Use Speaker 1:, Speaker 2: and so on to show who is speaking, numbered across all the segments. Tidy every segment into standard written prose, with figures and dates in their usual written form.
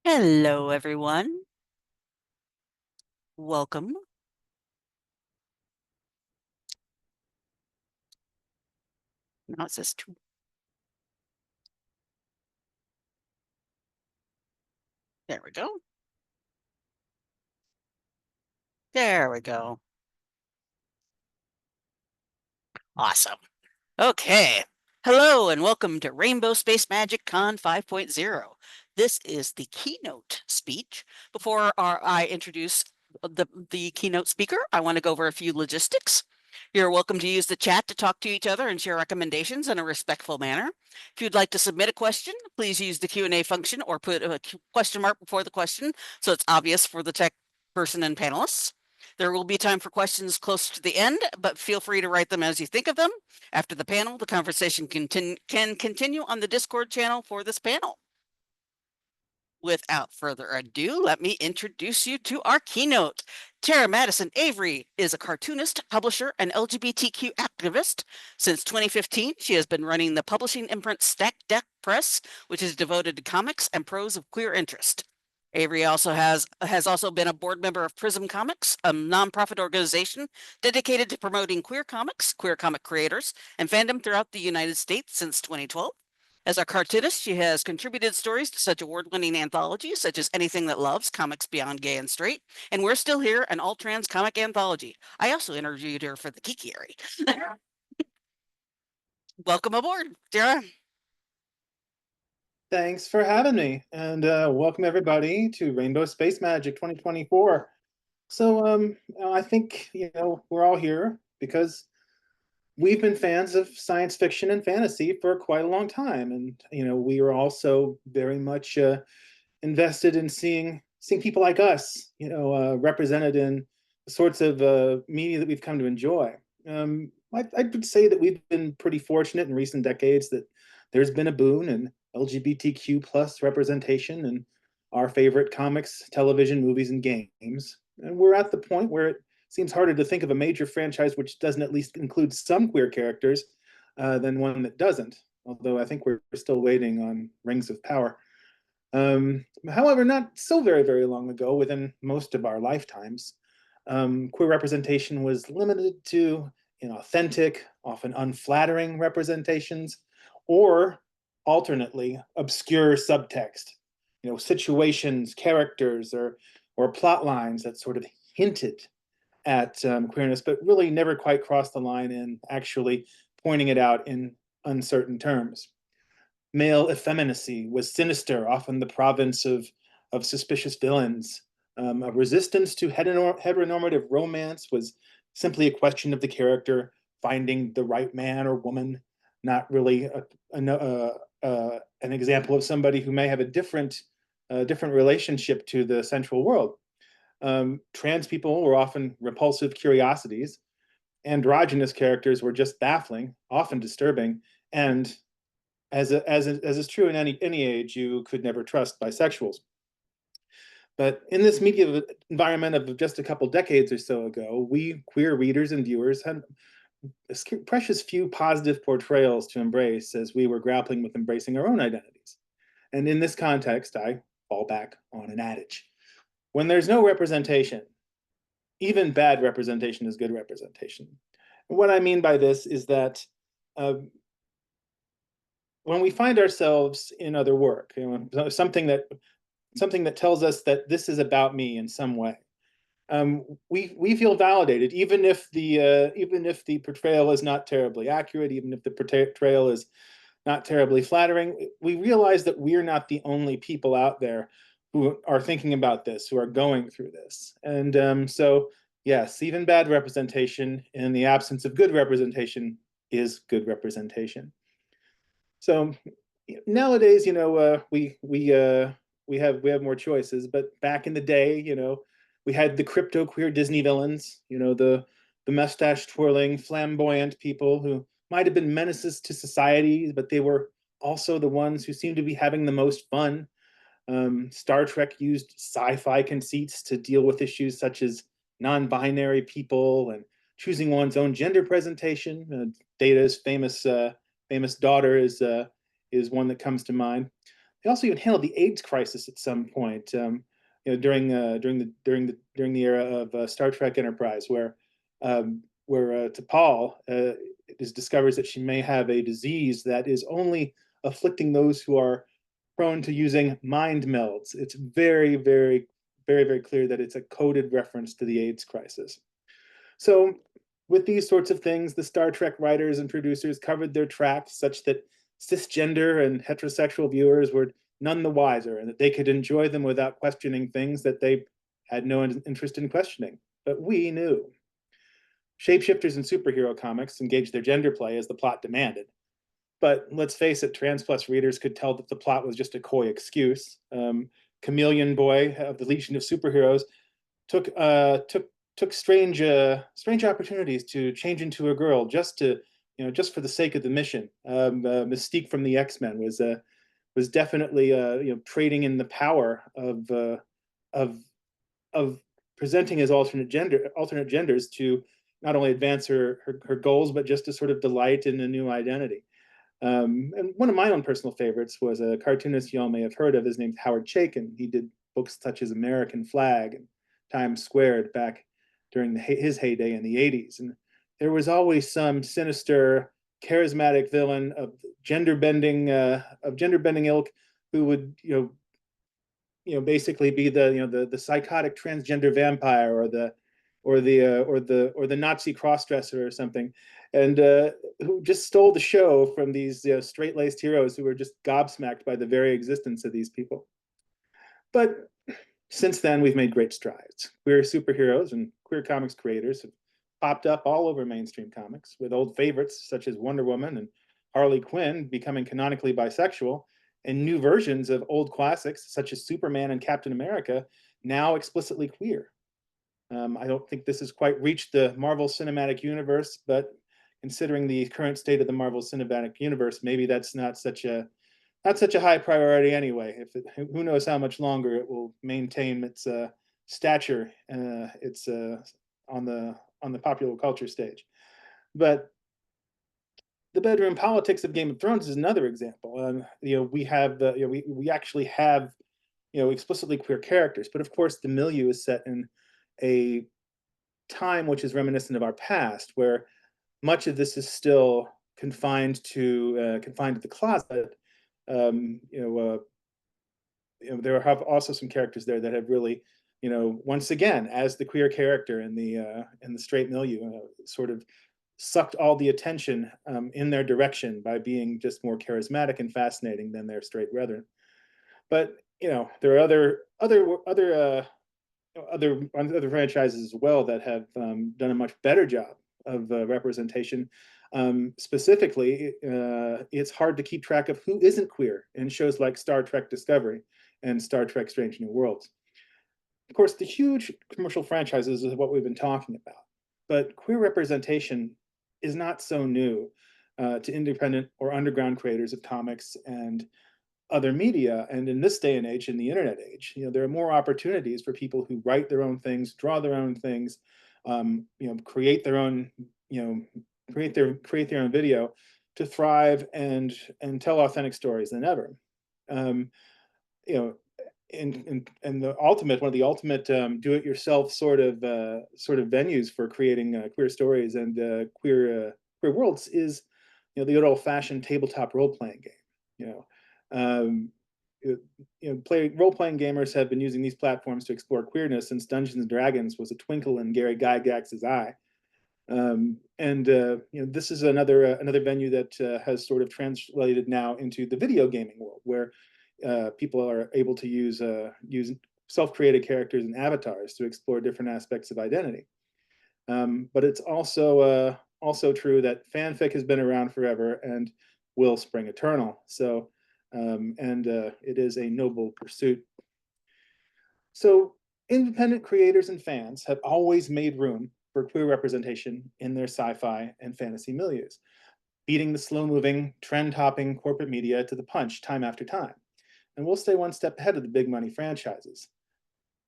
Speaker 1: Hello, everyone. Welcome. Now it says two. There we go. There we go. Awesome. Okay. Hello, and welcome to Rainbow Space Magic Con 5.0. This is the keynote speech. Before I introduce the keynote speaker, I want to go over a few logistics. You're welcome to use the chat to talk to each other and share recommendations in a respectful manner. If you'd like to submit a question, please use the Q&A function or put a question mark before the question so it's obvious for the tech person and panelists. There will be time for questions close to the end, but feel free to write them as you think of them. After the panel, the conversation can continue on the Discord channel for this panel. Without further ado, let me introduce you to our keynote. Tara Madison Avery is a cartoonist, publisher, and LGBTQ activist. Since 2015, she has been running the publishing imprint Stack Deck Press, which is devoted to comics and prose of queer interest. Avery has also been a board member of Prism Comics, a nonprofit organization dedicated to promoting queer comics, queer comic creators, and fandom throughout the United States since 2012. As a cartoonist, she has contributed stories to such award-winning anthologies such as Anything That Loves, Comics Beyond Gay and Straight, and We're Still Here, an all-trans comic anthology. I also interviewed her for the Kikiari. Welcome aboard, Tara.
Speaker 2: Thanks for having me, and welcome everybody to Rainbow Space Magic 2024. I think we're all here because we've been fans of science fiction and fantasy for quite a long time, and we are also very much invested in seeing people like us, represented in the sorts of media that we've come to enjoy. I would say that we've been pretty fortunate in recent decades that there's been a boon in LGBTQ plus representation in our favorite comics, television, movies, and games. And we're at the point where it seems harder to think of a major franchise which doesn't at least include some queer characters than one that doesn't. Although I think we're still waiting on Rings of Power. However, not so very long ago, within most of our lifetimes, queer representation was limited to authentic, often unflattering representations, or alternately obscure subtext, situations, characters, or plot lines that sort of hinted at queerness, but really never quite crossed the line in actually pointing it out in uncertain terms. Male effeminacy was sinister, often the province of suspicious villains. A resistance to heteronormative romance was simply a question of the character finding the right man or woman, not really an example of somebody who may have a different relationship to the central world. Trans people were often repulsive curiosities. Androgynous characters were just baffling, often disturbing, and as is true in any age, you could never trust bisexuals. But in this media environment of just a couple decades or so ago, we queer readers and viewers had precious few positive portrayals to embrace as we were grappling with embracing our own identities. And in this context, I fall back on an adage. When there's no representation, even bad representation is good representation. And what I mean by this is that when we find ourselves in other work, something that tells us that this is about me in some way, we feel validated, even if the portrayal is not terribly accurate, even if the portrayal is not terribly flattering. We realize that we're not the only people out there who are thinking about this, who are going through this. And so, yes, even bad representation in the absence of good representation is good representation. So nowadays, we have more choices, but back in the day, we had the crypto queer Disney villains, the mustache twirling, flamboyant people who might have been menaces to society, but they were also the ones who seemed to be having the most fun. Star Trek used sci-fi conceits to deal with issues such as non-binary people and choosing one's own gender presentation. Data's famous daughter is one that comes to mind. They also even handled the AIDS crisis at some point, during the era of Star Trek Enterprise, where T'Pol discovers that she may have a disease that is only afflicting those who are prone to using mind melds. It's very, very, very, very clear that it's a coded reference to the AIDS crisis. So, with these sorts of things, the Star Trek writers and producers covered their tracks such that cisgender and heterosexual viewers were none the wiser, and that they could enjoy them without questioning things that they had no interest in questioning. But we knew. Shapeshifters and superhero comics engaged their gender play as the plot demanded. But let's face it, Trans Plus readers could tell that the plot was just a coy excuse. Chameleon Boy of the Legion of Superheroes took strange opportunities to change into a girl just to just for the sake of the mission. Mystique from the X-Men was definitely trading in the power of of presenting as alternate genders to not only advance her goals, but just to sort of delight in a new identity. And one of my own personal favorites was a cartoonist you all may have heard of. His name's Howard Chaykin. He did books such as American Flag and Times Squared back during his heyday in the 80s. And there was always some sinister, charismatic villain of gender bending ilk who would basically be the psychotic transgender vampire or the Nazi crossdresser or something, and who just stole the show from these straight-laced heroes who were just gobsmacked by the very existence of these people. But since then, we've made great strides. Queer superheroes and queer comics creators have popped up all over mainstream comics, with old favorites such as Wonder Woman and Harley Quinn becoming canonically bisexual, and new versions of old classics such as Superman and Captain America now explicitly queer. I don't think this has quite reached the Marvel Cinematic Universe, but considering the current state of the Marvel Cinematic Universe, maybe that's not such a high priority anyway. Who knows how much longer it will maintain its stature, its on the popular culture stage. But the bedroom politics of Game of Thrones is another example. We actually have explicitly queer characters, but of course the milieu is set in a time which is reminiscent of our past, where much of this is still confined to the closet. There have also some characters there that have really, once again, as the queer character in the straight milieu, sort of sucked all the attention in their direction by being just more charismatic and fascinating than their straight brethren. But there are other franchises as well that have done a much better job of representation. Specifically, it's hard to keep track of who isn't queer in shows like Star Trek Discovery and Star Trek Strange New Worlds. Of course, the huge commercial franchises is what we've been talking about, but queer representation is not so new to independent or underground creators of comics and other media. And in this day and age, in the internet age, there are more opportunities for people who write their own things, draw their own things, create their own, create their own video to thrive and tell authentic stories than ever. And one of the ultimate do-it-yourself sort of venues for creating queer stories and queer worlds is the good old-fashioned tabletop role-playing game. Role-playing gamers have been using these platforms to explore queerness since Dungeons and Dragons was a twinkle in Gary Gygax's eye. This is another venue that has sort of translated now into the video gaming world, where people are able to use self-created characters and avatars to explore different aspects of identity. But it's also true that fanfic has been around forever and will spring eternal. So, it is a noble pursuit. So, independent creators and fans have always made room for queer representation in their sci-fi and fantasy milieus, beating the slow-moving, trend-hopping corporate media to the punch time after time. And we'll stay one step ahead of the big money franchises.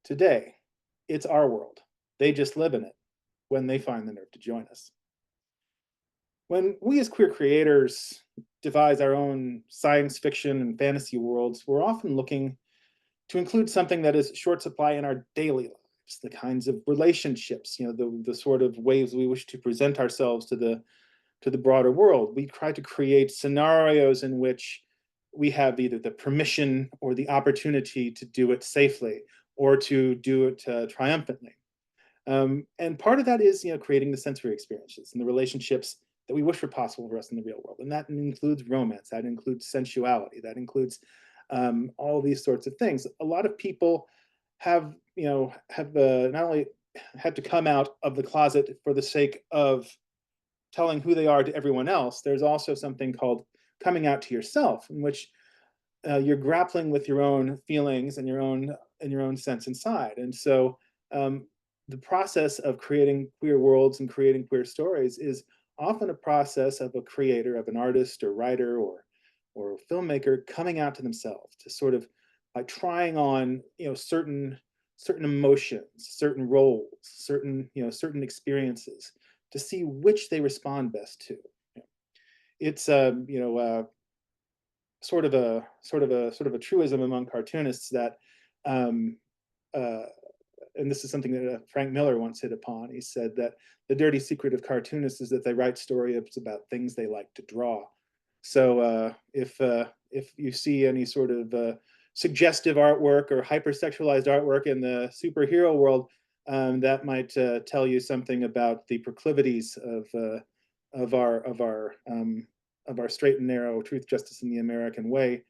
Speaker 2: Today, it's our world. They just live in it when they find the nerve to join us. when we as queer creators devise our own science fiction and fantasy worlds, we're often looking to include something that is short supply in our daily lives, the kinds of relationships, the sort of ways we wish to present ourselves to the broader world. We try to create scenarios in which we have either the permission or the opportunity to do it safely or to do it triumphantly. And part of that is, creating the sensory experiences and the relationships that we wish were possible for us in the real world. And that includes romance, that includes sensuality, that includes all these sorts of things. A lot of people have, not only had to come out of the closet for the sake of telling who they are to everyone else. There's also something called coming out to yourself, in which you're grappling with your own feelings and your own sense inside. And so the process of creating queer worlds and creating queer stories is often a process of a creator, of an artist or writer or a filmmaker coming out to themselves, to sort of like trying on certain emotions, certain roles, certain experiences, to see which they respond best to. It's sort of a truism among cartoonists that, um, uh, and this is something that Frank Miller once hit upon. He said that the dirty secret of cartoonists is that they write stories about things they like to draw. So if you see any sort of suggestive artwork or hypersexualized artwork in the superhero world, that might tell you something about the proclivities of our straight and narrow truth, justice, and the American way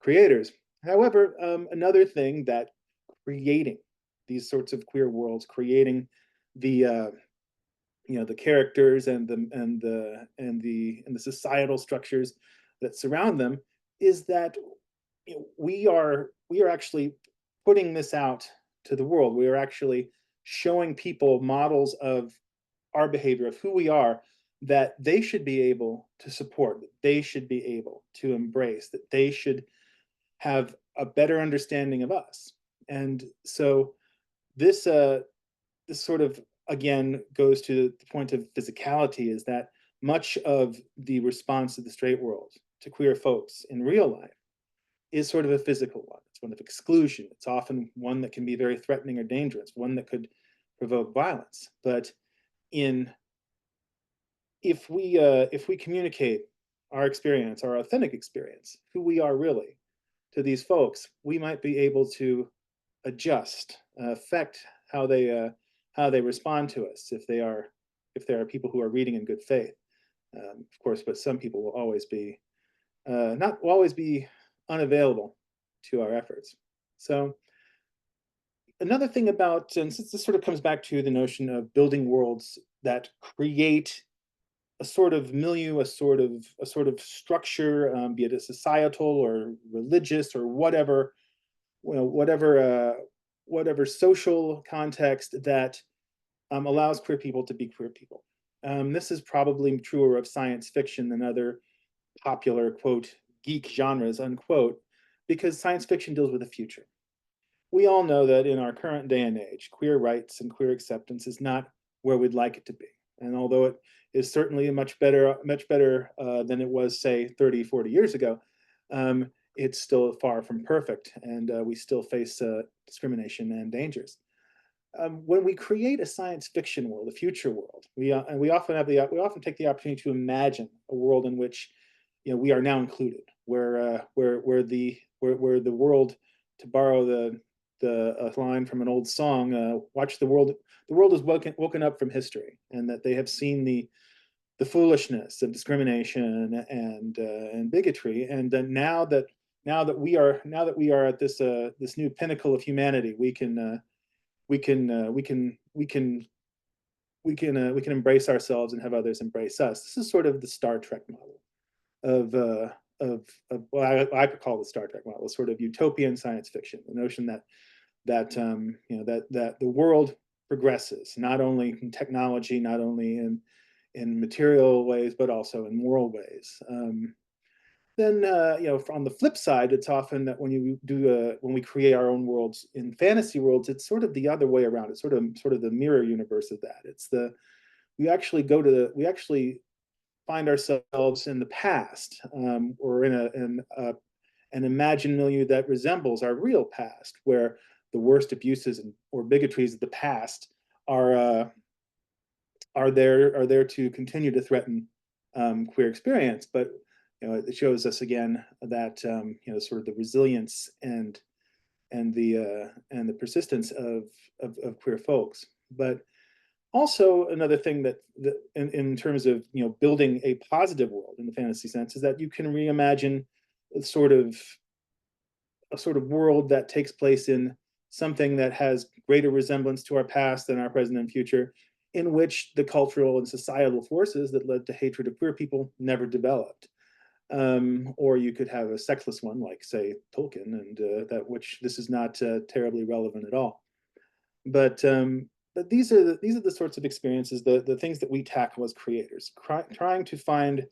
Speaker 2: creators. However, another thing that creating these sorts of queer worlds, creating the the characters and the societal structures that surround them, is that we are actually putting this out to the world. We are actually showing people models of our behavior, of who we are, that they should be able to support, that they should be able to embrace, that they should have a better understanding of us. And so this this sort of again goes to the point of physicality, is that much of the response of the straight world to queer folks in real life is sort of a physical one. It's one of exclusion. It's often one that can be very threatening or dangerous, one that could provoke violence. But in if we communicate our experience, our authentic experience, who we are really, to these folks, we might be able to adjust, affect how they respond to us, if they are people who are reading in good faith, of course. But some people will always be not will always be unavailable to our efforts. So another thing about, and since this sort of comes back to the notion of building worlds that create a sort of milieu, a sort of structure, be it a societal or religious or whatever, whatever social context that allows queer people to be queer people. This is probably truer of science fiction than other popular, quote, geek genres, unquote, because science fiction deals with the future. We all know that in our current day and age, queer rights and queer acceptance is not where we'd like it to be. And although it is certainly much better than it was, say, 30, 40 years ago, it's still far from perfect, and we still face discrimination and dangers. When we create a science fiction world, a future world, we often take the opportunity to imagine a world in which we are now included, where the world, to borrow the line from an old song, watch the world is woken up from history, and that they have seen the foolishness of discrimination and bigotry, and then now that we are at this new pinnacle of humanity, we can embrace ourselves and have others embrace us. This is sort of the Star Trek model of what I could call the Star Trek model, sort of utopian science fiction. The notion that the world progresses, not only in technology, not only in material ways, but also in moral ways. Then on the flip side, it's often that when we create our own worlds in fantasy worlds, it's sort of the other way around. It's sort of the mirror universe of that. It's the we actually find ourselves in the past, or in an imagined milieu that resembles our real past, where the worst abuses or bigotries of the past are there to continue to threaten queer experience. But it shows us again that sort of the resilience and the persistence of queer folks. But also another thing that in terms of building a positive world in the fantasy sense is that you can reimagine a sort of world that takes place in something that has greater resemblance to our past than our present and future, in which the cultural and societal forces that led to hatred of queer people never developed. Or you could have a sexless one, like say Tolkien, and which this is not terribly relevant at all. But these are the sorts of experiences, the things that we tackle as creators, trying to find,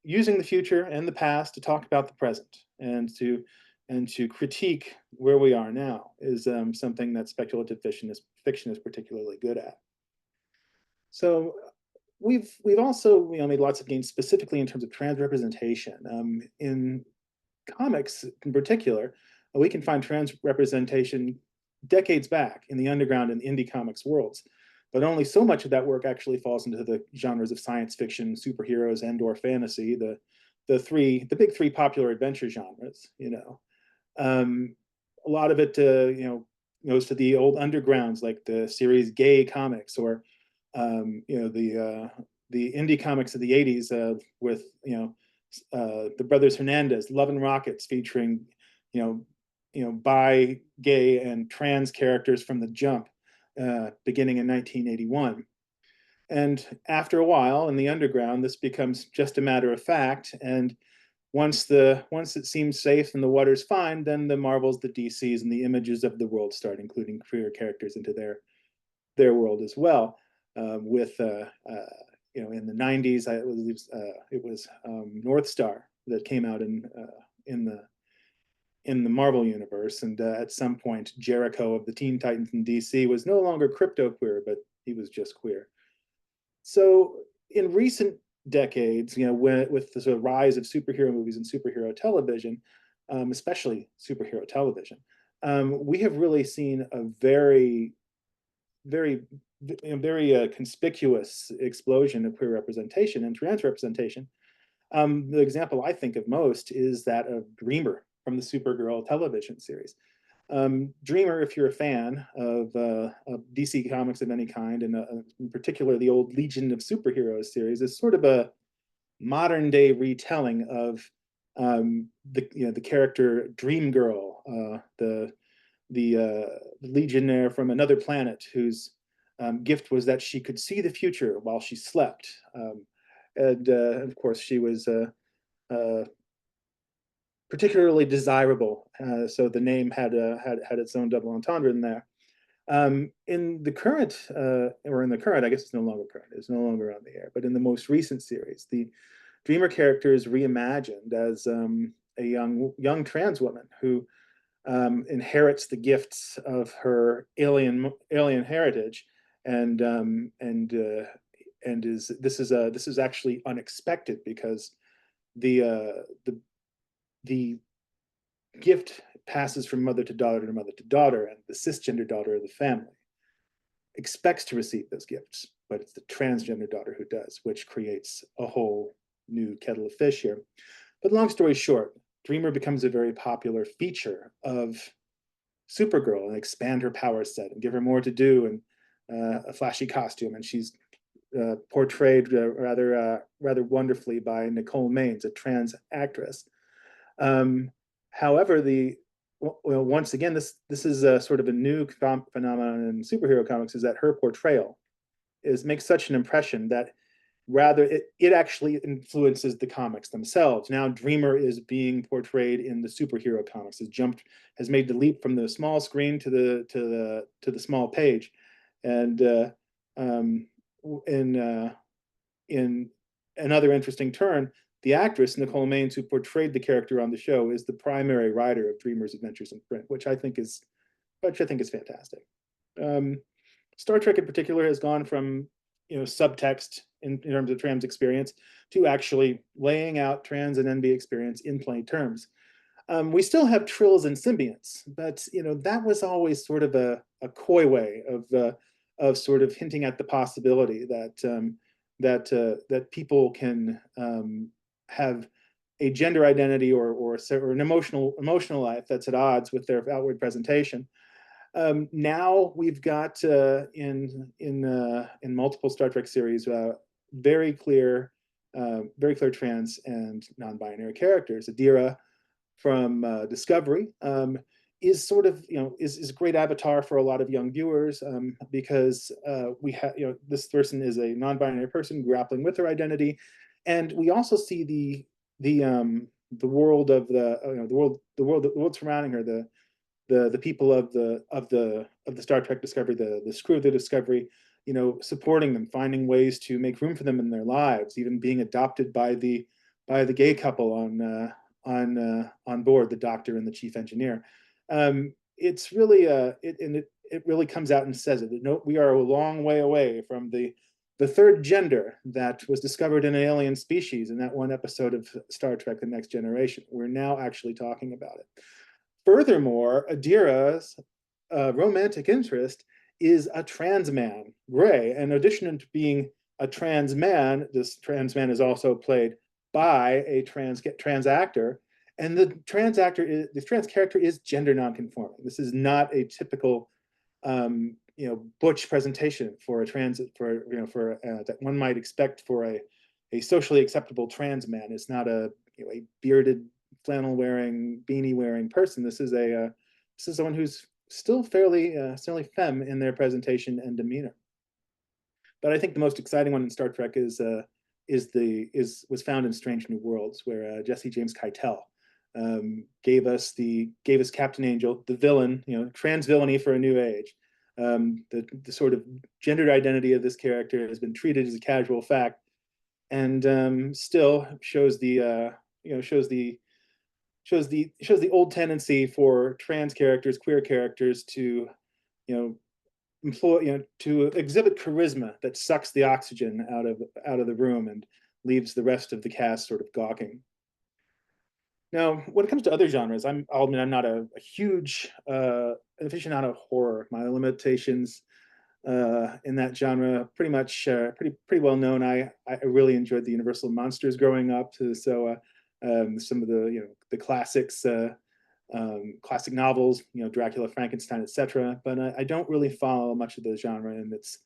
Speaker 2: using the future and the past to talk about the present, and to critique where we are now is something that speculative fiction is particularly good at. So we've also made lots of gains specifically in terms of trans representation. In comics in particular, we can find trans representation decades back in the underground and indie comics worlds, but only so much of that work actually falls into the genres of science fiction, superheroes, and/or fantasy, the big three popular adventure genres. A lot of it goes to the old undergrounds, like the series Gay Comics, or the indie comics of the 80s, with the Brothers Hernandez, Love and Rockets, featuring bi, gay, and trans characters from the jump, beginning in 1981. And after a while in the underground, this becomes just a matter of fact. And once it seems safe and the water's fine, then the Marvels, the DCs, and the Images of the world start including queer characters into their world as well. With in the 90s, it was North Star that came out in the Marvel universe, and at some point, Jericho of the Teen Titans in DC was no longer crypto queer, but he was just queer. So in recent decades, with the sort of rise of superhero movies and superhero television, especially superhero television, we have really seen a very, very, very conspicuous explosion of queer representation and trans representation. The example I think of most is that of Dreamer from the Supergirl television series. Dreamer, if you're a fan of DC comics of any kind, and in particular the old Legion of Superheroes series, is sort of a modern day retelling of the character Dream Girl, the legionnaire from another planet whose gift was that she could see the future while she slept. And of course, she was particularly desirable, so the name had its own double entendre in there. In the current, I guess it's no longer current, it's no longer on the air, but in the most recent series, the Dreamer character is reimagined as a young trans woman who inherits the gifts of her alien heritage, and this is actually unexpected, because the gift passes from mother to daughter to mother to daughter, and the cisgender daughter of the family expects to receive those gifts, but it's the transgender daughter who does, which creates a whole new kettle of fish here. But long story short, Dreamer becomes a very popular feature of Supergirl, and expand her power set and give her more to do, and a flashy costume. And she's portrayed rather wonderfully by Nicole Maines, a trans actress. However, once again, this is a sort of a new phenomenon in superhero comics, is that her portrayal makes such an impression that rather it actually influences the comics themselves. Now Dreamer is being portrayed in the superhero comics, has made the leap from the small screen to the small page. And in another interesting turn, the actress Nicole Maines, who portrayed the character on the show, is the primary writer of Dreamer's adventures in print, which I think is fantastic. Star Trek in particular has gone from subtext in terms of trans experience to actually laying out trans and NB experience in plain terms. We still have trills and symbionts, but that was always sort of a coy way of sort of hinting at the possibility that people can have a gender identity or an emotional life that's at odds with their outward presentation. Now we've got in multiple Star Trek series very clear trans and non-binary characters. Adira from Discovery is sort of is a great avatar for a lot of young viewers because we have this person is a non-binary person grappling with her identity, and we also see the world of the world surrounding her, the people of the Star Trek Discovery, the crew of the Discovery, supporting them, finding ways to make room for them in their lives, even being adopted by the gay couple on board, the doctor and the chief engineer. It's really it really comes out and says it. No, we are a long way away from the third gender that was discovered in an alien species in that one episode of Star Trek: The Next Generation. We're now actually talking about it. Furthermore, Adira's romantic interest is a trans man, Gray. In addition to being a trans man, this trans man is also played by a trans actor, and the trans character is gender nonconforming. This is not a typical butch presentation for a that one might expect for a socially acceptable trans man. It's not a bearded, flannel wearing, beanie wearing person. This is someone who's still fairly femme in their presentation and demeanor. But I think the most exciting one in Star Trek was found in Strange New Worlds, where Jesse James Keitel gave us Captain Angel, the villain, trans villainy for a new age. The sort of gendered identity of this character has been treated as a casual fact, and still shows the old tendency for trans characters, queer characters to to exhibit charisma that sucks the oxygen out of the room and leaves the rest of the cast sort of gawking. Now, when it comes to other genres, I'll admit I'm not a huge aficionado of horror. My limitations in that genre pretty much pretty well known. I really enjoyed the Universal monsters growing up, so some of the classics, classic novels, Dracula, Frankenstein, etc. But I don't really follow much of the genre in its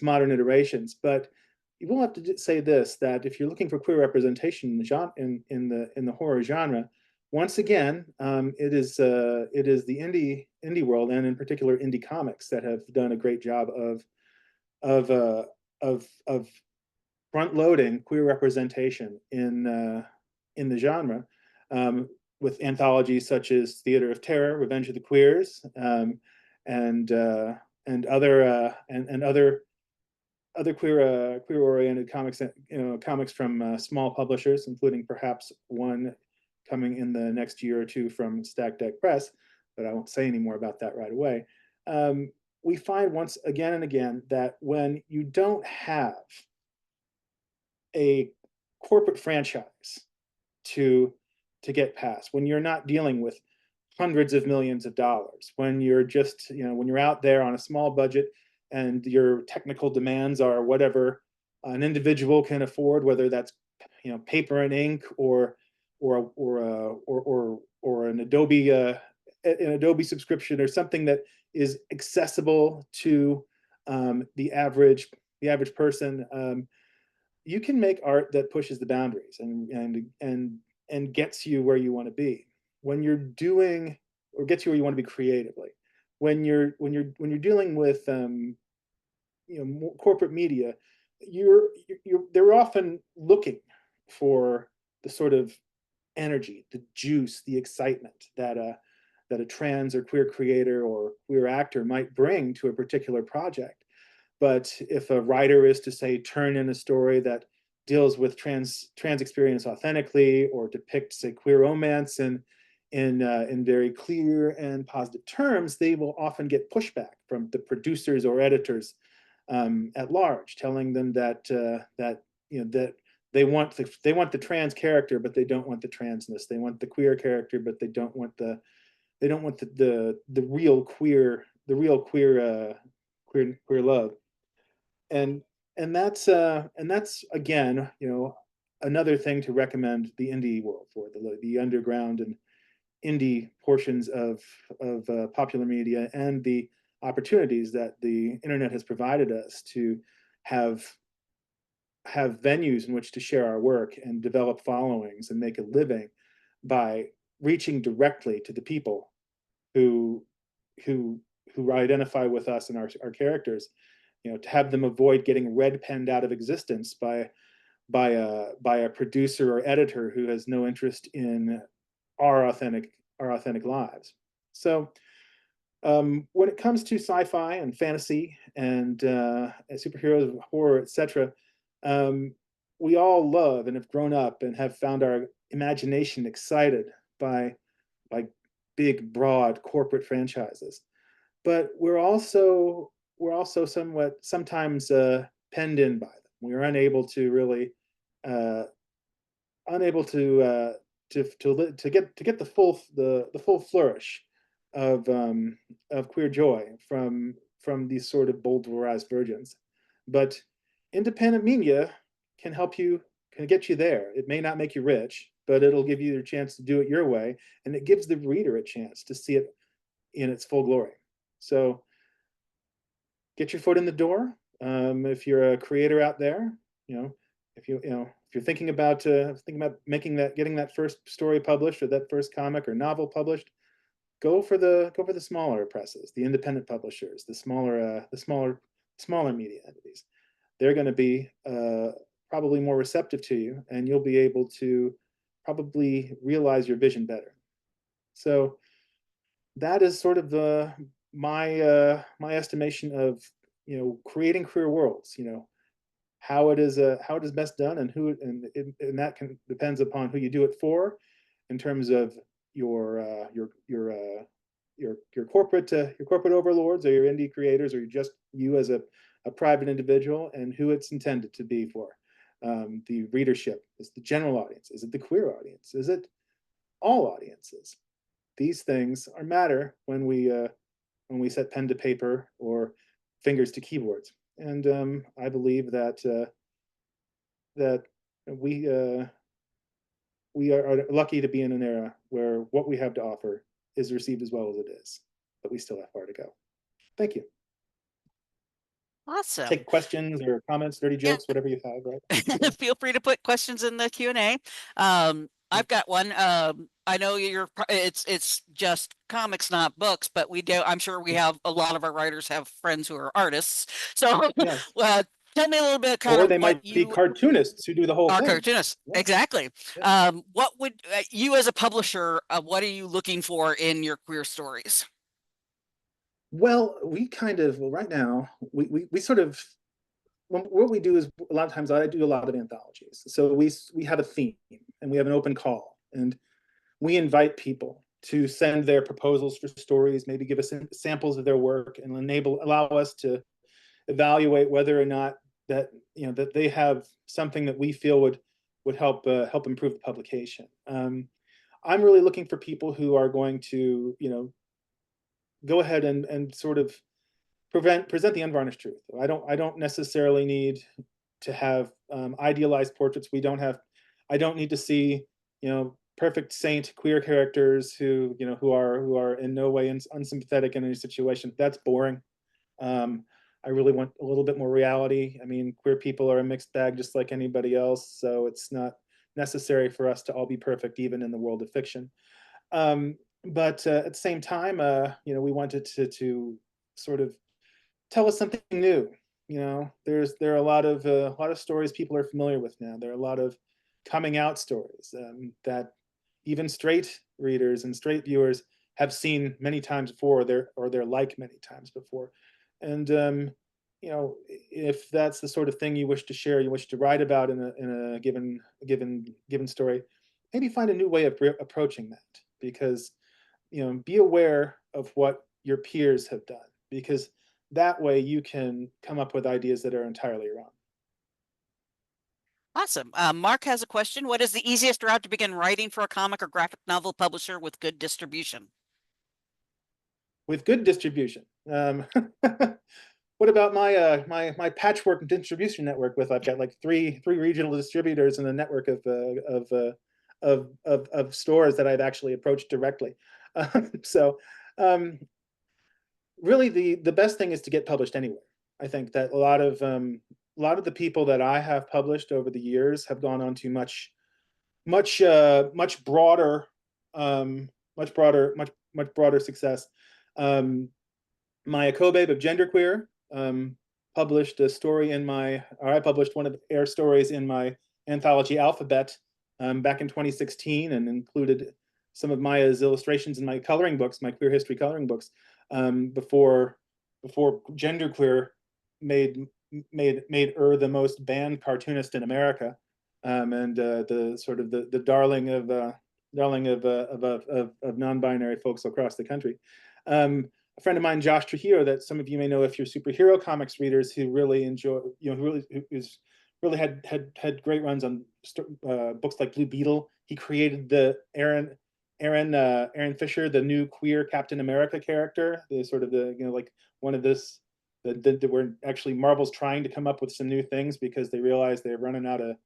Speaker 2: modern iterations. But you will have to say this: that if you're looking for queer representation in the horror genre, once again, it is the indie world, and in particular indie comics, that have done a great job of front loading queer representation in the genre, with anthologies such as Theater of Terror, Revenge of the Queers, and other queer oriented comics, comics from small publishers, including perhaps one coming in the next year or two from Stack Deck Press, but I won't say any more about that right away. We find once again and again that when you don't have a corporate franchise to get past, when you're not dealing with hundreds of millions of dollars, when you're just when you're out there on a small budget and your technical demands are whatever an individual can afford, whether that's paper and ink or an Adobe subscription, or something that is accessible to the average person, you can make art that pushes the boundaries and gets you where you want to be. When you're doing, or gets you where you want to be creatively. When you're dealing with corporate media, they're often looking for the sort of energy, the juice, the excitement that a trans or queer creator or queer actor might bring to a particular project. But if a writer is to say turn in a story that deals with trans experience authentically, or depicts a queer romance in very clear and positive terms, they will often get pushback from the producers or editors at large, telling them that that they want the trans character, but they don't want the transness. They want the queer character, but they don't want the real queer love. And that's again, another thing to recommend the indie world for, the underground and indie portions of popular media, and the opportunities that the internet has provided us to have venues in which to share our work and develop followings and make a living by reaching directly to the people who who who identify with us and our characters, to have them avoid getting red penned out of existence by a producer or editor who has no interest in our authentic lives. So when it comes to sci-fi and fantasy and superheroes, horror, etc., um, we all love and have grown up and have found our imagination excited by big, broad corporate franchises. But we're also sometimes penned in by them. We are uh, unable to get the full flourish of queer joy from these sort of bowdlerized virgins. But independent media can help you, can get you there. It may not make you rich, but it'll give you a chance to do it your way, and it gives the reader a chance to see it in its full glory. So get your foot in the door. If you're a creator out there, you know, if you're thinking about getting that first story published or that first comic or novel published, go for the smaller presses, the independent publishers, the smaller media entities. They're going to be probably more receptive to you, and you'll be able to probably realize your vision better. So that is sort of my estimation of creating queer worlds. How it is best done, and and that depends upon who you do it for, in terms of your corporate overlords, or your indie creators, or just you as a private individual, and who it's intended to be for. The readership is the general audience. Is it the queer audience? Is it all audiences? These things are matter when we set pen to paper or fingers to keyboards. And I believe that we are lucky to be in an era where what we have to offer is received as well as it is, but we still have far to go. Thank you.
Speaker 1: Awesome.
Speaker 2: Take questions or comments, dirty
Speaker 1: Yeah.
Speaker 2: jokes, whatever you have, right?
Speaker 1: Feel free to put questions in the Q&A. I've got one. I know it's just comics, not books, but I'm sure we have a lot of our writers have friends who are artists. So
Speaker 2: Yes.
Speaker 1: tell me a little bit kind
Speaker 2: Or
Speaker 1: of
Speaker 2: they
Speaker 1: what
Speaker 2: might be
Speaker 1: you
Speaker 2: cartoonists who do the whole
Speaker 1: are
Speaker 2: thing.
Speaker 1: cartoonists.
Speaker 2: Yeah.
Speaker 1: Exactly.
Speaker 2: Yeah.
Speaker 1: What would you as a publisher, what are you looking for in your queer stories?
Speaker 2: Well, right now, we sort of, what we do is, a lot of times I do a lot of anthologies. So we have a theme, and we have an open call, and we invite people to send their proposals for stories, maybe give us samples of their work, and allow us to evaluate whether or not that they have something that we feel would help improve the publication. I'm really looking for people who are going to go ahead and sort of present the unvarnished truth. I don't necessarily need to have idealized portraits. I don't need to see perfect saint queer characters who are in no way unsympathetic in any situation. That's boring. I really want a little bit more reality. I mean, queer people are a mixed bag just like anybody else, so it's not necessary for us to all be perfect, even in the world of fiction. But at the same time, we wanted to sort of tell us something new. There are a lot of stories people are familiar with now. There are a lot of coming out stories that even straight readers and straight viewers have seen many times before, or they're like many times before. And if that's the sort of thing you wish to share, you wish to write about in a given story, maybe find a new way of approaching that. Because be aware of what your peers have done, because that way you can come up with ideas that are entirely wrong.
Speaker 1: Awesome. Mark has a question. What is the easiest route to begin writing for a comic or graphic novel publisher with good distribution?
Speaker 2: With good distribution. What about my patchwork distribution network? With I've got like three regional distributors and a network of stores that I've actually approached directly. So really, the best thing is to get published anywhere. I think that a lot of the people that I have published over the years have gone on to much broader, much broader success. Um, my co-babe of genderqueer published a story I published one of their stories in my anthology Alphabet back in 2016, and included some of Maya's illustrations in my coloring books, my queer history coloring books, before genderqueer made the most banned cartoonist in America, and the sort of the darling of non-binary folks across the country. A friend of mine, Josh Trujillo, that some of you may know if you're superhero comics readers, who really enjoy, who's really had great runs on books like Blue Beetle. He created the Aaron Fisher, the new queer Captain America character, the sort of the like one of this that were actually Marvel's trying to come up with some new things because they realized they're running out of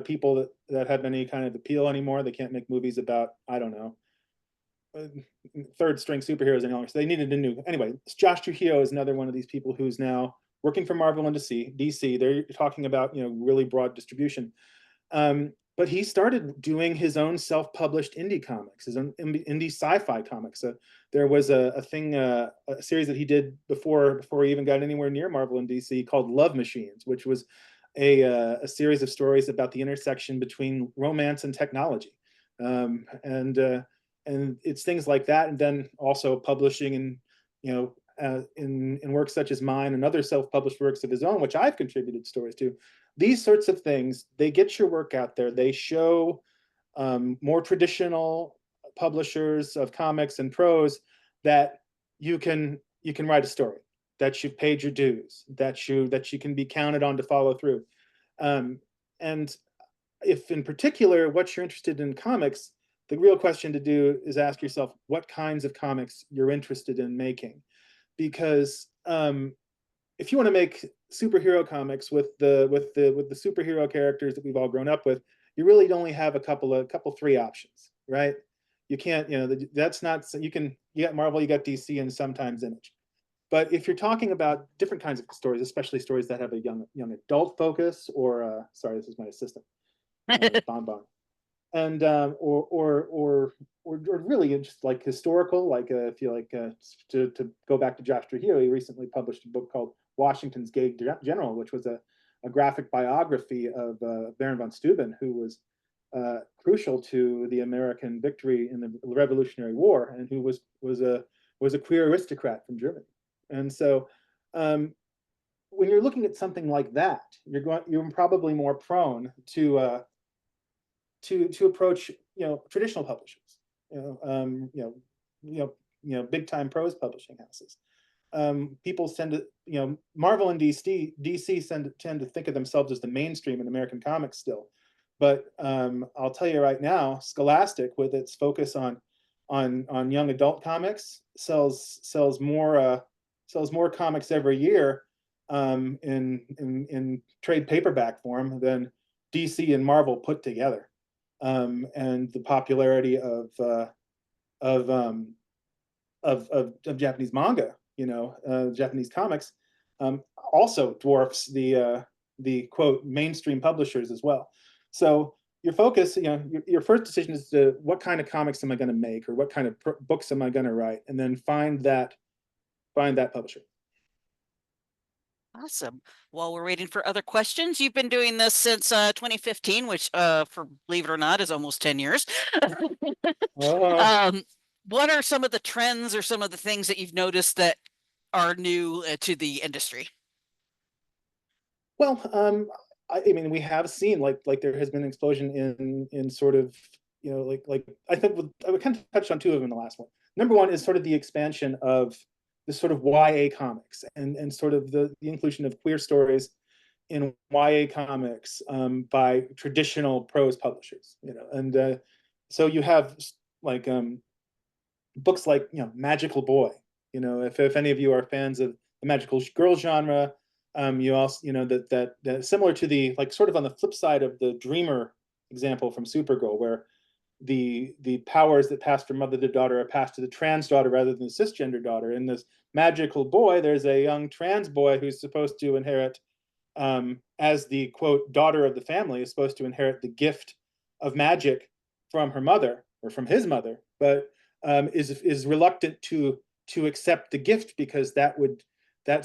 Speaker 2: people that have any kind of appeal anymore. They can't make movies about, I don't know, third string superheroes any longer. So they needed a new. Anyway, Josh Trujillo is another one of these people who's now working for Marvel and DC. They're talking about really broad distribution. But he started doing his own self-published indie comics, his own indie sci-fi comics. There was a series that he did before he even got anywhere near Marvel and DC called Love Machines, which was a series of stories about the intersection between romance and technology, and it's things like that, and then also publishing in works such as mine and other self-published works of his own, which I've contributed stories to. These sorts of things, they get your work out there. They show more traditional publishers of comics and prose that you can write a story, that you've paid your dues, that you can be counted on to follow through. And if in particular what you're interested in comics, the real question to do is ask yourself what kinds of comics you're interested in making, because if you want to make superhero comics with the superhero characters that we've all grown up with, you really only have a couple three options, right? You can't, that's not, you got Marvel, you got DC, and sometimes Image. But if you're talking about different kinds of stories, especially stories that have a young adult focus, or sorry, this is my assistant, Bon, and or really just like historical, like if you like to go back to Josh Trujillo, he recently published a book called Washington's Gay General, which was a graphic biography of Baron von Steuben, who was crucial to the American victory in the Revolutionary War, and who was a queer aristocrat from Germany. And so when you're looking at something like that, you're probably more prone to approach traditional publishers, big time prose publishing houses. People tend to, Marvel and DC tend to think of themselves as the mainstream in American comics still, but I'll tell you right now, Scholastic, with its focus on young adult comics, sells more comics every year in trade paperback form than DC and Marvel put together. And the popularity of Japanese manga, Japanese comics, also dwarfs the quote mainstream publishers as well. So your focus, your first decision is to what kind of comics am I going to make, or what kind of books am I going to write, and then find that publisher.
Speaker 1: Awesome. While we're waiting for other questions, you've been doing this since 2015, which, for believe it or not, is almost 10 years. Um, what are some of the trends or some of the things that you've noticed that are new to the industry?
Speaker 2: Well, I mean, we have seen like there has been an explosion in sort of like I think I kind of touched on two of them in the last one. Number one is sort of the expansion of this sort of YA comics and sort of the inclusion of queer stories in YA comics by traditional prose publishers, and so you have like books like Magical Boy. If any of you are fans of the magical girl genre, you also that similar to the like sort of on the flip side of the dreamer example from Supergirl, where the powers that pass from mother to daughter are passed to the trans daughter rather than the cisgender daughter. In this Magical Boy, there's a young trans boy who's supposed to inherit, as the quote daughter of the family, is supposed to inherit the gift of magic from her mother or from his mother, but is reluctant to accept the gift because that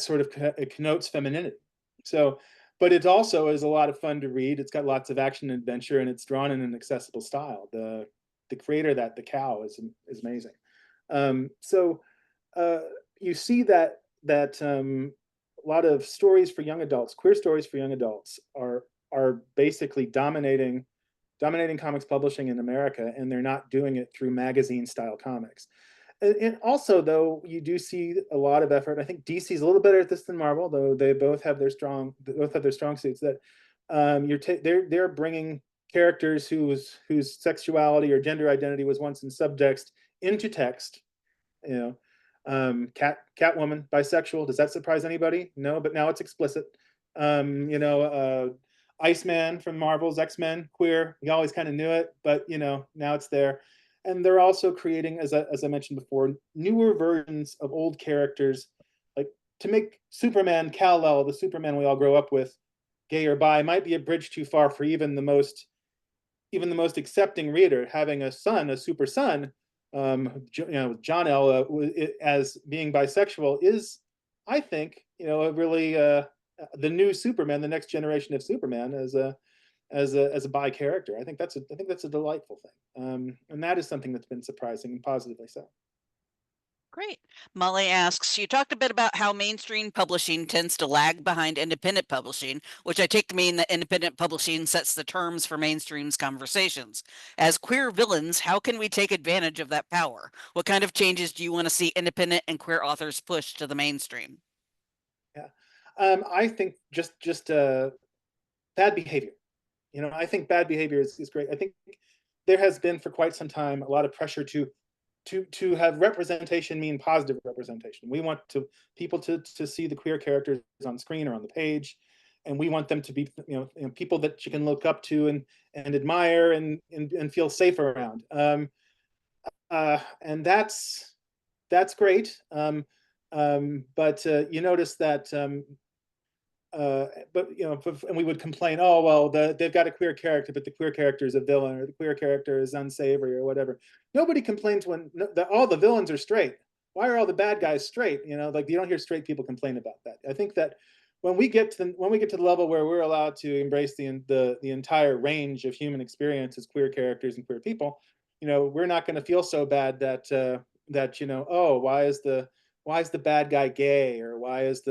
Speaker 2: sort of connotes femininity. So, but it also is a lot of fun to read. It's got lots of action and adventure, and it's drawn in an accessible style. The creator of that, the cow, is amazing. So you see that a lot of stories for young adults, queer stories for young adults, are basically dominating comics publishing in America, and they're not doing it through magazine style comics. And also, though, you do see a lot of effort. I think DC's a little better at this than Marvel, though they both have their strong suits. That they're bringing characters whose sexuality or gender identity was once in subtext into text. Catwoman, bisexual. Does that surprise anybody? No, but now it's explicit. Iceman from Marvel's X-Men, queer. We always kind of knew it, but now it's there. And they're also creating, as I mentioned before, newer versions of old characters, like to make Superman Kal-El, the Superman we all grow up with, gay or bi, might be a bridge too far for even the most accepting reader. Having a son, a super son, John L. As being bisexual is, I think, really the new Superman, the next generation of Superman as a bi character. I think that's a delightful thing, and that is something that's been surprising and positively so.
Speaker 1: Great. Molly asks, you talked a bit about how mainstream publishing tends to lag behind independent publishing, which I take to mean that independent publishing sets the terms for mainstream's conversations. As queer villains, how can we take advantage of that power? What kind of changes do you want to see independent and queer authors push to the mainstream?
Speaker 2: Yeah, I think just bad behavior. I think bad behavior is great. I think there has been for quite some time a lot of pressure to have representation mean positive representation. We want people to see the queer characters on screen or on the page, and we want them to be people that you can look up to and admire and feel safe around. And that's great. But you notice that but and we would complain, oh well, they've got a queer character, but the queer character is a villain, or the queer character is unsavory, or whatever. Nobody complains when all the villains are straight. Why are all the bad guys straight? Like you don't hear straight people complain about that. I think that when we get to the level where we're allowed to embrace the entire range of human experience as queer characters and queer people, we're not going to feel so bad that oh, why is the bad guy gay, or why is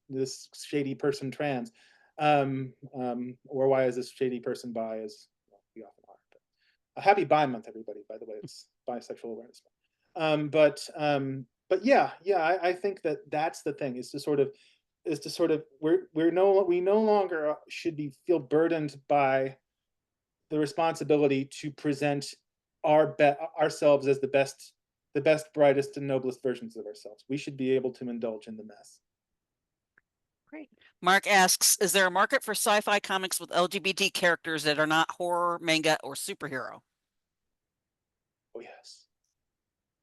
Speaker 2: this shady person trans, or why is this shady person bi, as we often are. But a happy bi month, everybody, by the way. It's bisexual awareness month. But yeah, I think that's the thing, is to sort of we no longer should feel burdened by the responsibility to present ourselves as the best, brightest, and noblest versions of ourselves. We should be able to indulge in the mess.
Speaker 1: Great. Mark asks, is there a market for sci-fi comics with LGBT characters that are not horror, manga, or superhero?
Speaker 2: Oh yes,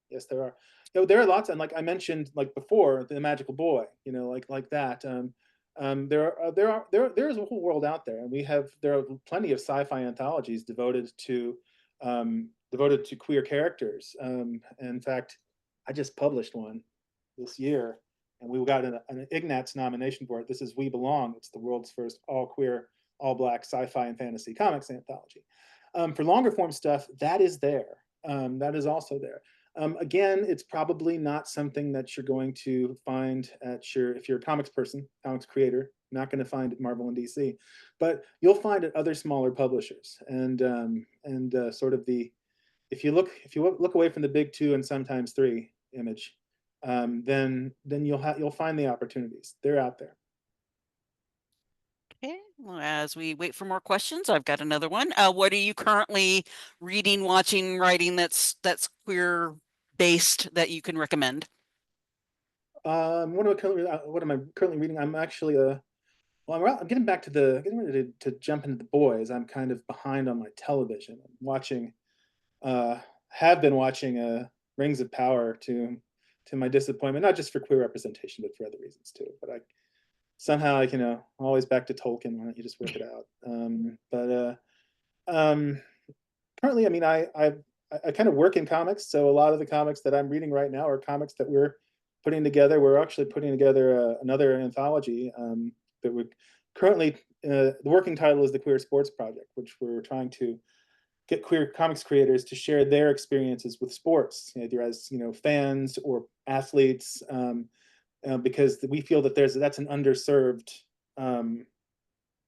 Speaker 2: yes there are. There are lots, and like I mentioned, like before, the Magical Boy. Like that. There's a whole world out there, and there are plenty of sci-fi anthologies devoted to queer characters. In fact, I just published one this year, and we got an Ignatz nomination for it. This is We Belong. It's the world's first all queer, all black sci-fi and fantasy comics anthology. For longer form stuff, that is there. That is also there. Again, it's probably not something that you're going to find if you're a comics person, comics creator, not going to find at Marvel and DC, but you'll find it other smaller publishers. And sort of if you look away from the big two and sometimes three, image, then you'll find the opportunities. They're out there.
Speaker 1: Okay, well, as we wait for more questions, I've got another one. What are you currently reading, watching, writing that's queer based that you can recommend?
Speaker 2: What am I currently reading? I'm actually I'm getting back to getting ready to jump into the boys. I'm kind of behind on my television. I'm watching have been watching Rings of Power to my disappointment, not just for queer representation, but for other reasons too. But I somehow, always back to Tolkien. Why don't you just work it out? Um, Currently, I mean, I kind of work in comics, so a lot of the comics that I'm reading right now are comics that we're putting together. We're actually putting together another anthology that we're currently. The working title is the Queer Sports Project, which we're trying to get queer comics creators to share their experiences with sports, either as fans or athletes, because we feel that that's um,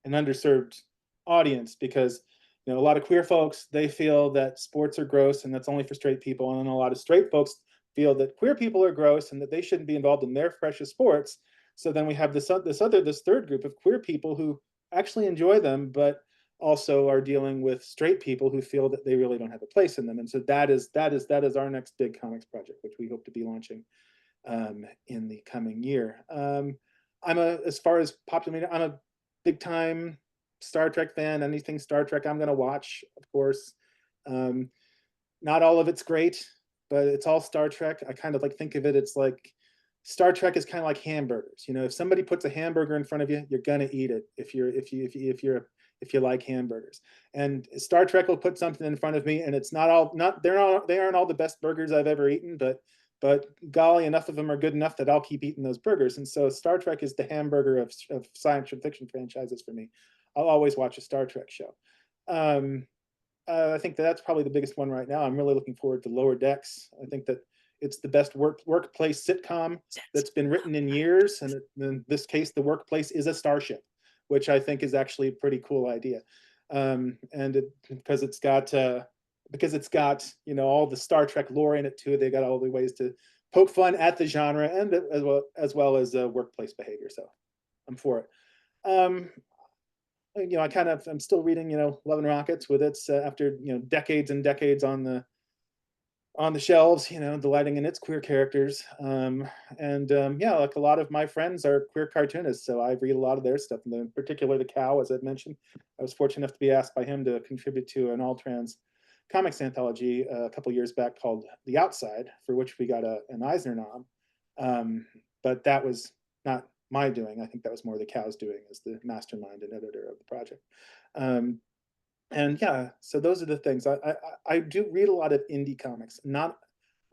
Speaker 2: an underserved audience, because a lot of queer folks, they feel that sports are gross and that's only for straight people, and then a lot of straight folks feel that queer people are gross and that they shouldn't be involved in their precious sports. So then we have this third group of queer people who actually enjoy them, but also are dealing with straight people who feel that they really don't have a place in them. And so that is our next big comics project, which we hope to be launching in the coming year. As far as popular media, I'm a big time Star Trek fan. Anything Star Trek, I'm going to watch, of course. Um, Not all of it's great, but it's all Star Trek. I kind of think of it. It's like Star Trek is kind of like hamburgers. If somebody puts a hamburger in front of you, you're gonna eat it if you like hamburgers. And Star Trek will put something in front of me, and it's not they aren't all the best burgers I've ever eaten, but golly, enough of them are good enough that I'll keep eating those burgers. And so Star Trek is the hamburger of science fiction franchises for me. I'll always watch a Star Trek show. Um, I think that's probably the biggest one right now. I'm really looking forward to Lower Decks. I think that it's the best workplace sitcom that's been written in years, and in this case, the workplace is a starship, which I think is actually a pretty cool idea. Because it's got all the Star Trek lore in it too. They got all the ways to poke fun at the genre, and as workplace behavior. So I'm for it. Um, I'm still reading, Love and Rockets with its after decades and decades on the shelves, delighting in its queer characters. Yeah, like a lot of my friends are queer cartoonists, so I read a lot of their stuff. And in particular, the Cow, as I've mentioned, I was fortunate enough to be asked by him to contribute to an all trans comics anthology a couple years back called The Outside, for which we got an Eisner nom. But that was not my doing. I think that was more the Cow's doing as the mastermind and editor of the project. Um, and yeah, so those are the things. I do read a lot of indie comics. Not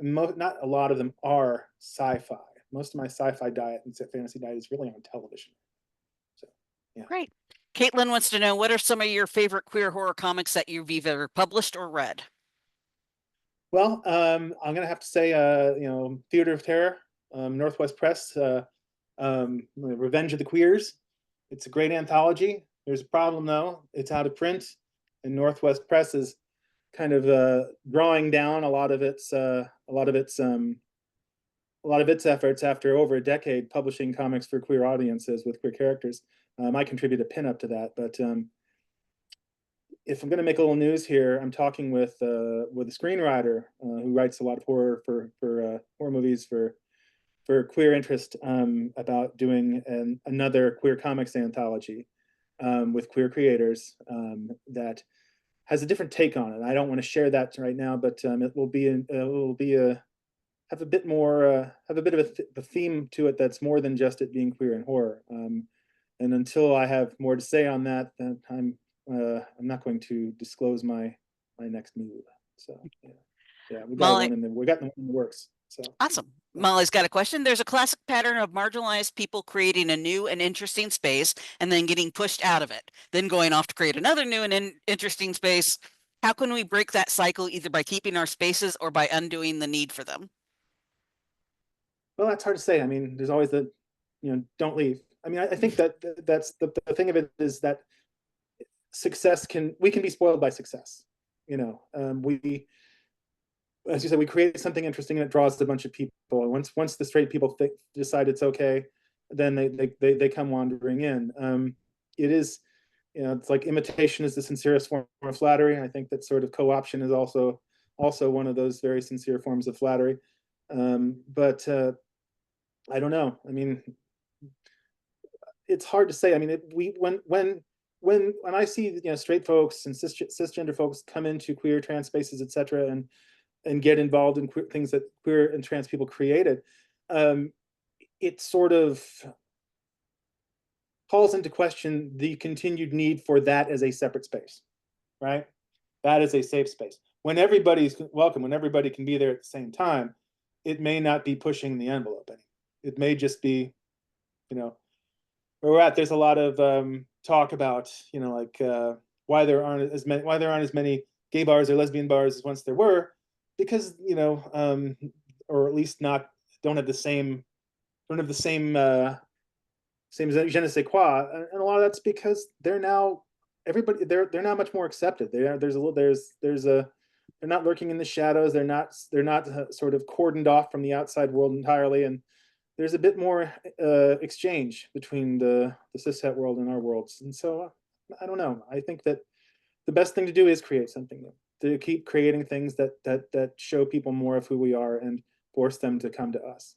Speaker 2: a lot of them are sci-fi. Most of my sci-fi diet and fantasy diet is really on television. So yeah.
Speaker 1: Great. Caitlin wants to know, what are some of your favorite queer horror comics that you've either published or read?
Speaker 2: Well, I'm gonna have to say, Theater of Terror, Northwest Press, Revenge of the Queers. It's a great anthology. There's a problem though; it's out of print, and Northwest Press is kind of drawing down a lot of its efforts after over a decade publishing comics for queer audiences with queer characters. I contribute a pinup to that, but if I'm going to make a little news here, I'm talking with a screenwriter who writes a lot of horror for horror movies for queer interest, about doing another queer comics anthology with queer creators that has a different take on it. I don't want to share that right now, but it will be a have a bit more have a bit of a theme to it that's more than just it being queer and horror. And until I have more to say on that, then I'm not going to disclose my next move. So yeah,
Speaker 1: Molly,
Speaker 2: we got one in the works. So
Speaker 1: awesome.
Speaker 2: yeah.
Speaker 1: Molly's got a question. There's a classic pattern of marginalized people creating a new and interesting space and then getting pushed out of it, then going off to create another new and interesting space. How can we break that cycle, either by keeping our spaces or by undoing the need for them?
Speaker 2: Well, that's hard to say. I mean, there's always the, don't leave. I mean, I think that that's the thing of it is that we can be spoiled by success. We as you said, we create something interesting and it draws a bunch of people. And once the straight people decide it's okay, then they come wandering in. It is, it's like imitation is the sincerest form of flattery. I think that sort of co-option is also one of those very sincere forms of flattery. But I don't know. I mean, it's hard to say. I mean, when I see straight folks and cisgender folks come into queer, trans spaces, etc., and get involved in things that queer and trans people created, it sort of calls into question the continued need for that as a separate space, right? That is a safe space. When everybody's welcome, when everybody can be there at the same time, it may not be pushing the envelope anymore. It may just be, where we're at. There's a lot of talk about, like why there aren't as many gay bars or lesbian bars as once there were, because or at least don't have the same same je ne sais quoi, and a lot of that's because they're now now much more accepted. They're not lurking in the shadows. They're not sort of cordoned off from the outside world entirely, and there's a bit more exchange between the cishet world and our worlds. And so I don't know. I think that the best thing to do is create something new, to keep creating things that show people more of who we are and force them to come to us.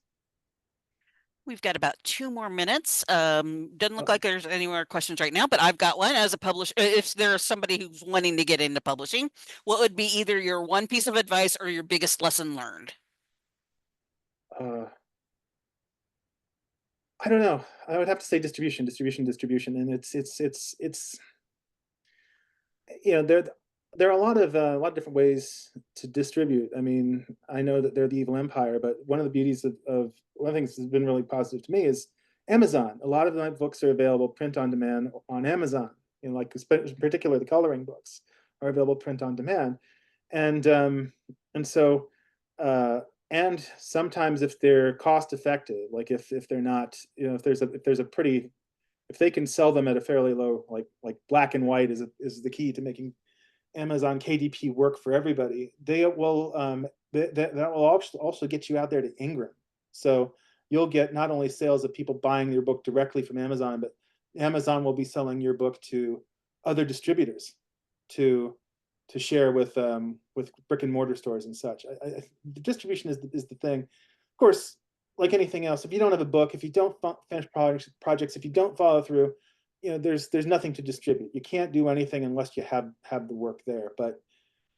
Speaker 1: We've got about 2 more minutes. Doesn't look like there's any more questions right now, but I've got one as a publisher. If there's somebody who's wanting to get into publishing, what would be either your one piece of advice or your biggest lesson learned?
Speaker 2: I don't know. I would have to say distribution, and there are a lot of different ways to distribute. I mean, I know that they're the evil empire, but one of the beauties of one of the things that's been really positive to me is Amazon. A lot of my books are available print on demand on Amazon. Like in particular, the coloring books are available print on demand, and so and sometimes if they're cost effective, like if they're not, if they can sell them at a fairly low, like black and white is the key to making Amazon KDP work for everybody. They will that will also get you out there to Ingram. So you'll get not only sales of people buying your book directly from Amazon, but Amazon will be selling your book to other distributors to share with brick and mortar stores and such. The distribution is the thing. Of course, like anything else, if you don't have a book, if you don't finish projects, if you don't follow through, there's nothing to distribute. You can't do anything unless you have the work there. But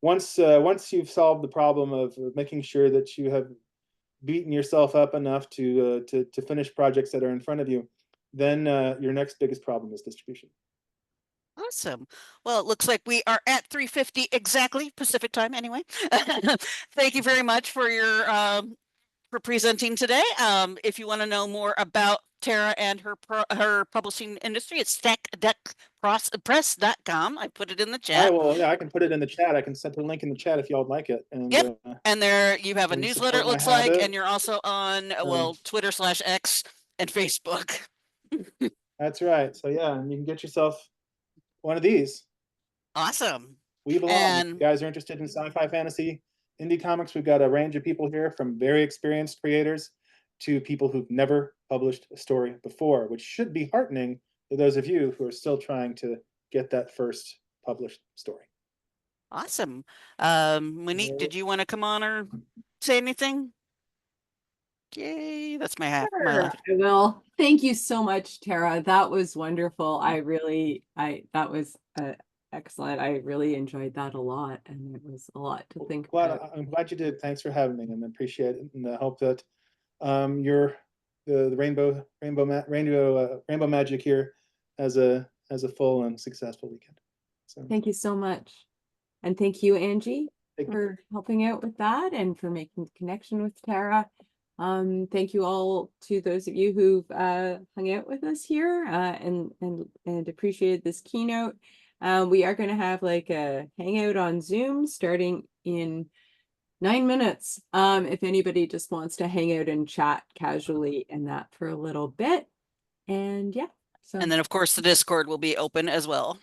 Speaker 2: once you've solved the problem of making sure that you have beaten yourself up enough to finish projects that are in front of you, then your next biggest problem is distribution.
Speaker 1: Awesome. Well, it looks like we are at 3:50 exactly Pacific time anyway. Thank you very much for your for presenting today. If you want to know more about Tara and her publishing industry, it's stackdeckpress.com. I put it in the chat.
Speaker 2: Yeah, I can put it in the chat. I can set the link in the chat if y'all would like it. And
Speaker 1: yep. And there you have a newsletter, it looks like, and you're also on Twitter/X and Facebook.
Speaker 2: That's right. So yeah, you can get yourself one of these.
Speaker 1: Awesome.
Speaker 2: We belong. If you guys are interested in sci-fi, fantasy, indie comics, we've got a range of people here, from very experienced creators to people who've never published a story before, which should be heartening to those of you who are still trying to get that first published story.
Speaker 1: Awesome. Monique, did you want to come on or say anything? Yay, that's my hat.
Speaker 3: Sure, I will. Thank you so much, Tara. That was wonderful. That was excellent. I really enjoyed that a lot, and it was a lot to think about.
Speaker 2: I'm glad you did. Thanks for having me, and I appreciate it. And I hope that the rainbow magic here has a full and successful weekend. So
Speaker 3: thank you so much, and thank you, Angie, for helping out with that and for making the connection with Tara. Thank you all to those of you who've hung out with us here and appreciated this keynote. We are going to have like a hangout on Zoom starting in 9 minutes. If anybody just wants to hang out and chat casually and that for a little bit. And yeah.
Speaker 1: And then of course the Discord will be open as well.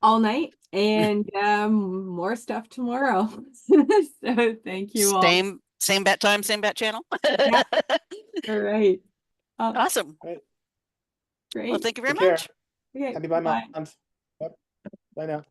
Speaker 3: All night? and more stuff tomorrow. So thank you all.
Speaker 1: Same bat time, same bat channel.
Speaker 3: Yeah. All right.
Speaker 1: Awesome.
Speaker 2: Right.
Speaker 3: Great.
Speaker 1: Well, thank you very
Speaker 2: Take care.
Speaker 1: much.
Speaker 3: Okay,
Speaker 2: Happy Bye
Speaker 3: bye.
Speaker 2: Month. Yep. Bye now.